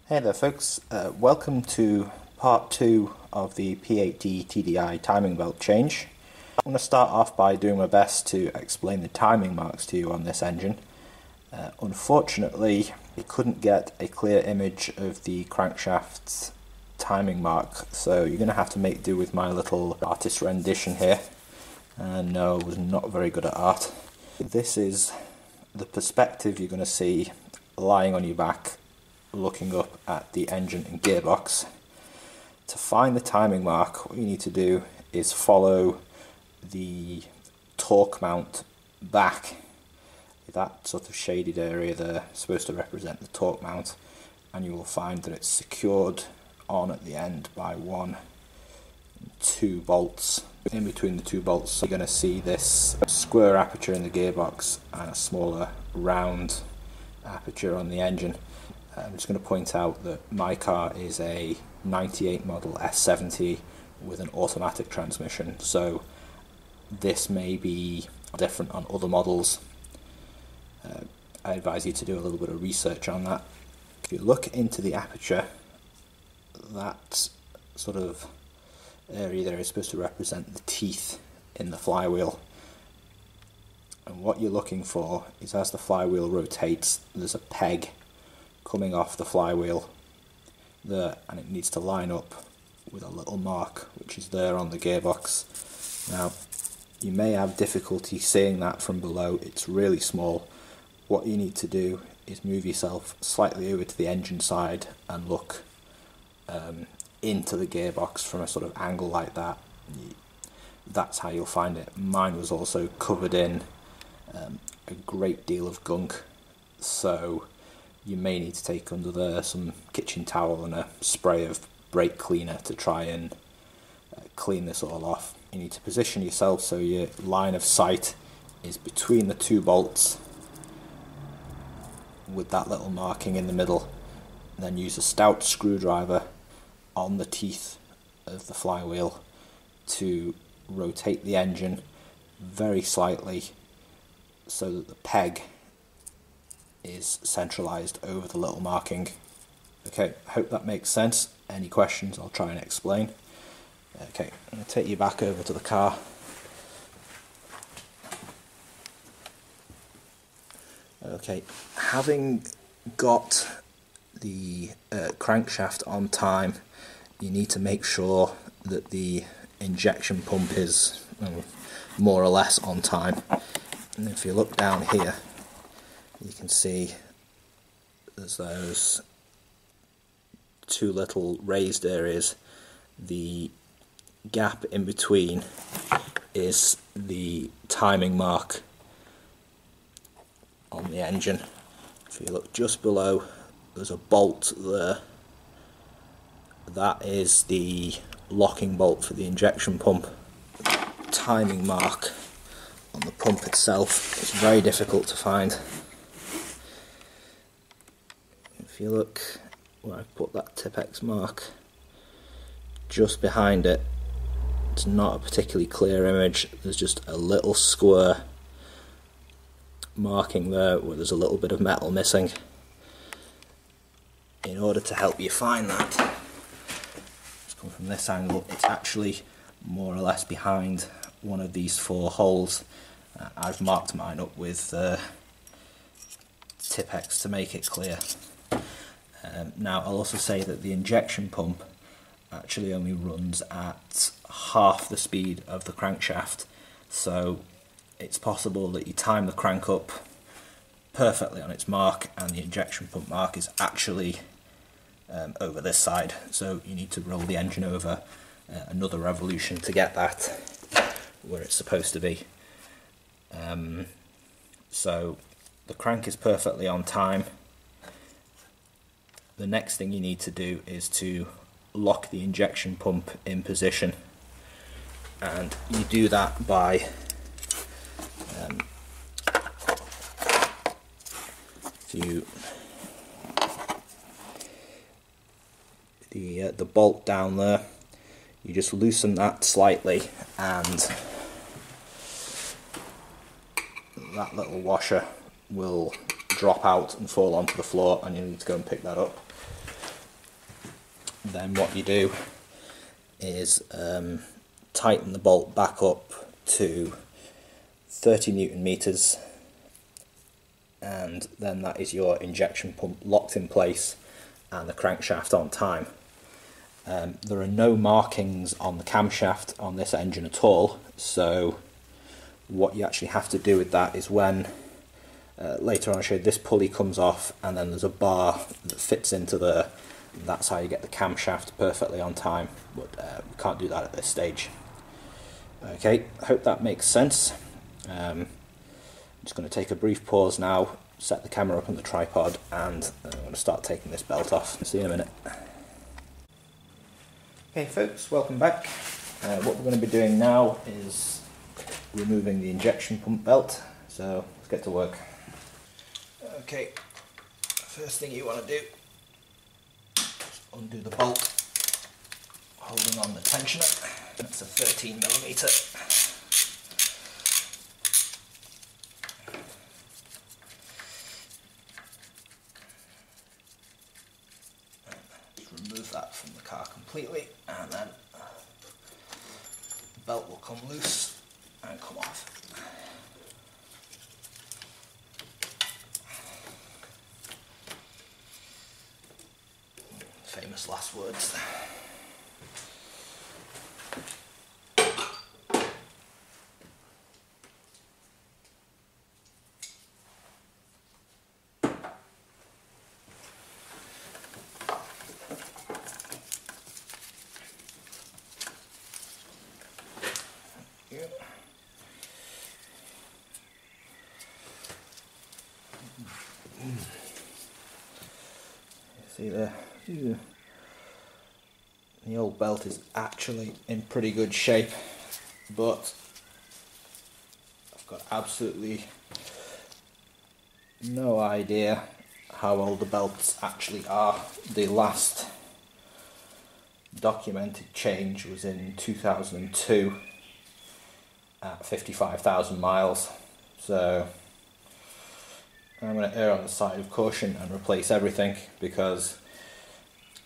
Hey there folks, welcome to part 2 of the P80 TDI timing belt change. I'm going to start off by doing my best to explain the timing marks to you on this engine. Unfortunately, I couldn't get a clear image of the crankshaft's timing mark, so you're going to have to make do with my little artist rendition here. And no, I was not very good at art. This is the perspective you're going to see lying on your back, looking up at the engine and gearbox. To find the timing mark, what you need to do is follow the torque mount back. That sort of shaded area there is supposed to represent the torque mount, and you will find that it's secured on at the end by 1 and 2 bolts. In between the 2 bolts, you're going to see this square aperture in the gearbox and a smaller round aperture on the engine. I'm just going to point out that my car is a 98 model S70 with an automatic transmission, so this may be different on other models. I advise you to do a little bit of research on that. If you look into the aperture, that sort of area there is supposed to represent the teeth in the flywheel. And what you're looking for is, as the flywheel rotates, there's a peg coming off the flywheel there, and it needs to line up with a little mark which is there on the gearbox. Now, you may have difficulty seeing that from below, it's really small. What you need to do is move yourself slightly over to the engine side and look into the gearbox from a sort of angle like that. That's how you'll find it. Mine was also covered in a great deal of gunk, so you may need to take under there some kitchen towel and a spray of brake cleaner to try and clean this all off. You need to position yourself so your line of sight is between the 2 bolts with that little marking in the middle, and then use a stout screwdriver on the teeth of the flywheel to rotate the engine very slightly so that the peg is centralized over the little marking. Okay, hope that makes sense. Any questions, I'll try and explain. Okay, I'm going to take you back over to the car. Okay, having got the crankshaft on time, you need to make sure that the injection pump is more or less on time. And if you look down here, you can see there's those 2 little raised areas. The gap in between is the timing mark on the engine. If you look just below, there's a bolt there. That is the locking bolt for the injection pump. Timing mark on the pump itself is very difficult to find. If you look where I put that Tipex mark, just behind it, it's not a particularly clear image. There's just a little square marking there where there's a little bit of metal missing. In order to help you find that, let's come from this angle, it's actually more or less behind one of these 4 holes. I've marked mine up with Tipex to make it clear. Now, I'll also say that the injection pump actually only runs at half the speed of the crankshaft, so it's possible that you time the crank up perfectly on its mark and the injection pump mark is actually over this side, so you need to roll the engine over another revolution to get that where it's supposed to be. So the crank is perfectly on time. The next thing you need to do is to lock the injection pump in position, and you do that by the bolt down there, you just loosen that slightly, and that little washer will drop out and fall onto the floor, and you need to go and pick that up. then what you do is tighten the bolt back up to 30 Newton meters, and then that is your injection pump locked in place and the crankshaft on time. There are no markings on the camshaft on this engine at all, so what you actually have to do with that is when later on I'll show you, this pulley comes off and then there's a bar that fits into there. That's how you get the camshaft perfectly on time, but we can't do that at this stage. Okay, I hope that makes sense. I'm just going to take a brief pause now, set the camera up on the tripod, and I'm going to start taking this belt off. See you in a minute. Okay folks, welcome back. What we're going to be doing now is removing the injection pump belt, so let's get to work. Okay, first thing you want to do is undo the bolt holding on the tensioner. That's a 13mm. Remove that from the car completely, and then the belt will come loose and come off. Famous last words. See there, the old belt is actually in pretty good shape, but I've got absolutely no idea how old the belts actually are. The last documented change was in 2002 at 55,000 miles, so I'm going to err on the side of caution and replace everything, because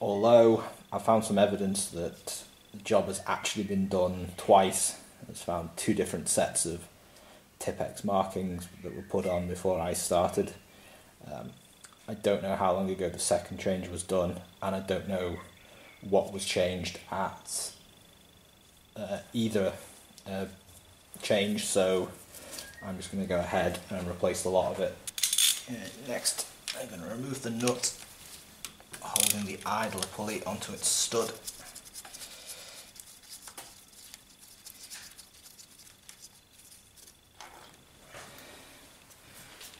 although I found some evidence that the job has actually been done twice, it's found two different sets of Tipex markings that were put on before I started. I don't know how long ago the second change was done, and I don't know what was changed at either change, so I'm just going to go ahead and replace a lot of it. Next, I'm going to remove the nut holding the idler pulley onto its stud.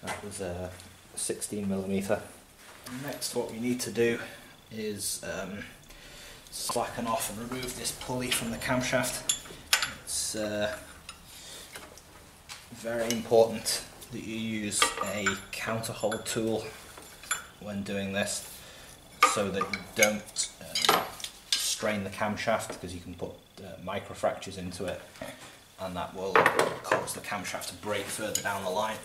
That was a 16mm. Next, what we need to do is slacken off and remove this pulley from the camshaft. It's very important that you use a counter hold tool when doing this, so that you don't strain the camshaft, because you can put micro fractures into it, and that will cause the camshaft to break further down the line.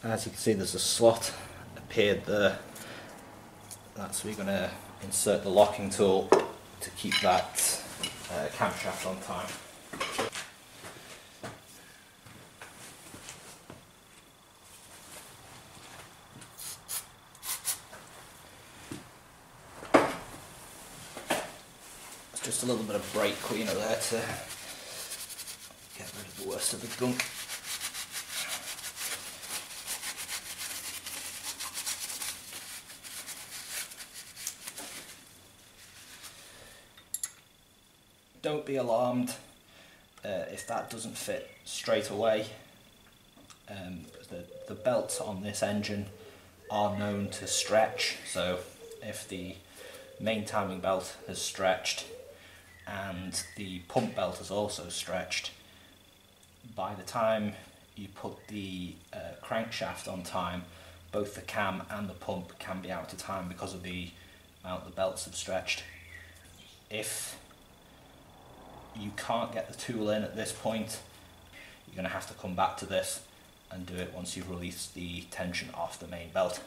As you can see, there's a slot appeared there. That's where you're going to insert the locking tool to keep that camshaft on time. It's just a little bit of brake cleaner there to get rid of the worst of the gunk. Don't be alarmed if that doesn't fit straight away, the belts on this engine are known to stretch. So if the main timing belt has stretched and the pump belt has also stretched, by the time you put the crankshaft on time, both the cam and the pump can be out of time because of the amount the belts have stretched. If you can't get the tool in at this point, you're going to have to come back to this and do it once you've released the tension off the main belt.